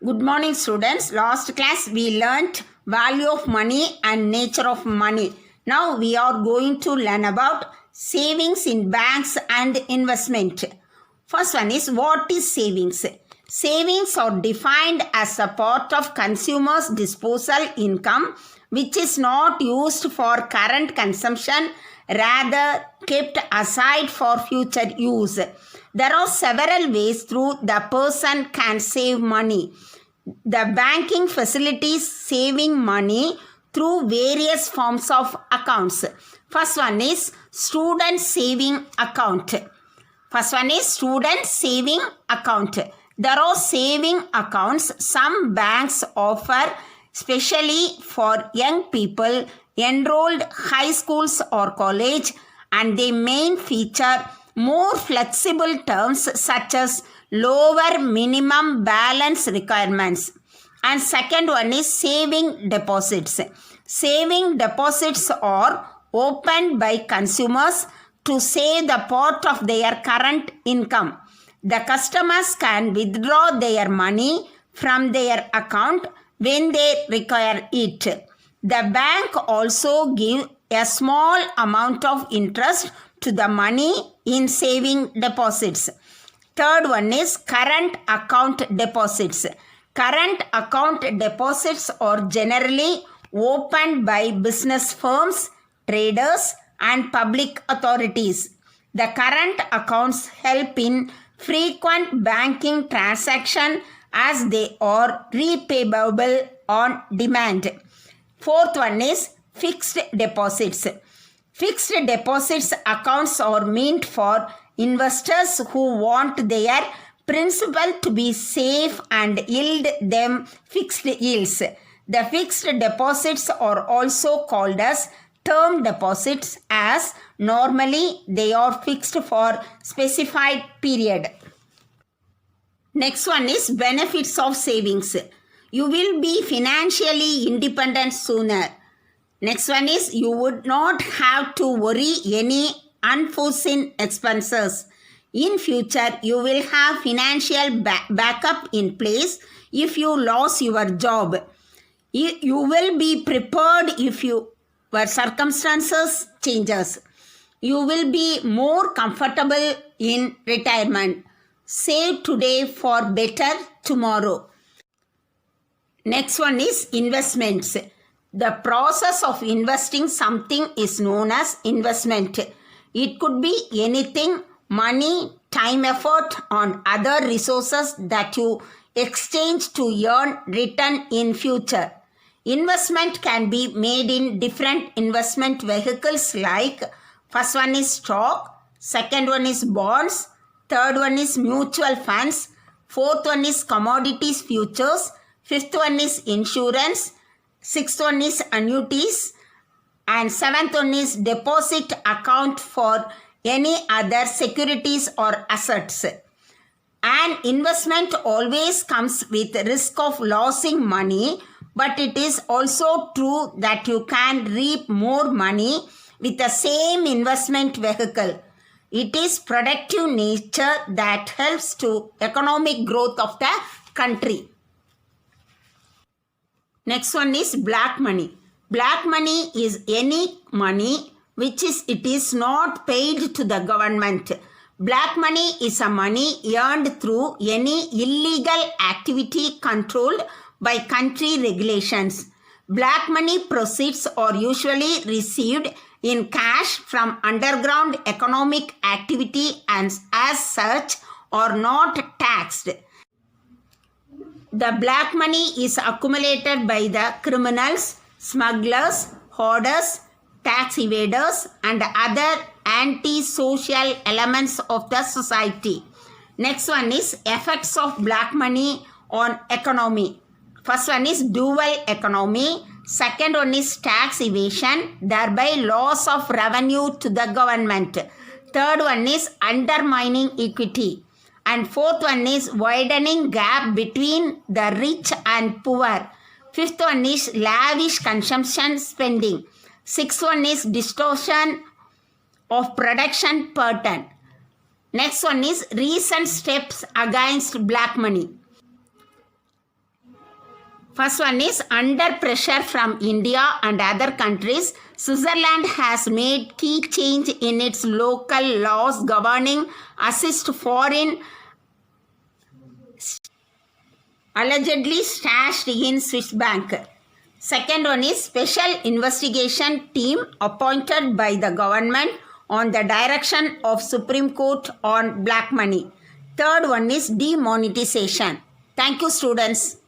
Good morning, students. Last class we learnt value of money and nature of money. Now we are going to learn about savings in banks and investment. First one is, what is savings? Savings are defined as a part of consumers' disposal income which is not used for current consumption, rather kept aside for future use. There are several ways through the person can save money. The banking facilities saving money through various forms of accounts. First one is student saving account. There are saving accounts some banks offer especially for young people enrolled high schools or college, and they may feature more flexible terms such as lower minimum balance requirements. And second one is saving deposits. Saving deposits are opened by consumers to save the part of their current income. The customers can withdraw their money from their account when they require it. The bank also gives a small amount of interest to the money in saving deposits. Third one is current account deposits. Current account deposits are generally opened by business firms, traders, and public authorities. The current accounts help in frequent banking transactions as they are repayable on demand. Fourth one is fixed deposits. Fixed deposits accounts are meant for investors who want their principal to be safe and yield them fixed yields. The fixed deposits are also called as term deposits, as normally they are fixed for specified period. Next one is benefits of savings. You will be financially independent sooner. Next one is, you would not have to worry any unforeseen expenses. In future, you will have financial backup in place if you lose your job. You will be prepared if your circumstances changes. You will be more comfortable in retirement. Save today for better tomorrow. Next one is investments. The process of investing something is known as investment. It could be anything: money, time, effort, or other resources that you exchange to earn return in future. Investment can be made in different investment vehicles, like first one is stock, second one is bonds, third one is mutual funds, fourth one is commodities futures, fifth one is insurance, sixth one is annuities, and seventh one is deposit account for any other securities or assets. An investment always comes with risk of losing money, but it is also true that you can reap more money with the same investment vehicle. It is productive nature that helps to economic growth of the country. Next one is black money. Black money is any money which is not paid to the government. Black money is a money earned through any illegal activity controlled by country regulations. Black money proceeds are usually received in cash from underground economic activity and as such are not taxed. The black money is accumulated by the criminals, smugglers, hoarders, tax evaders, and other anti-social elements of the society. Next one is effects of black money on economy. First one is dual economy. Second one is tax evasion, thereby loss of revenue to the government. Third one is undermining equity. And fourth one is widening gap between the rich and poor. Fifth one is lavish consumption spending. Sixth one is distortion of production pattern. Next one is recent steps against black money. First one is under pressure from India and other countries, Switzerland has made key change in its local laws governing assist foreign allegedly stashed in Swiss bank. Second one is special investigation team appointed by the government on the direction of Supreme Court on black money. Third one is demonetization. Thank you, students.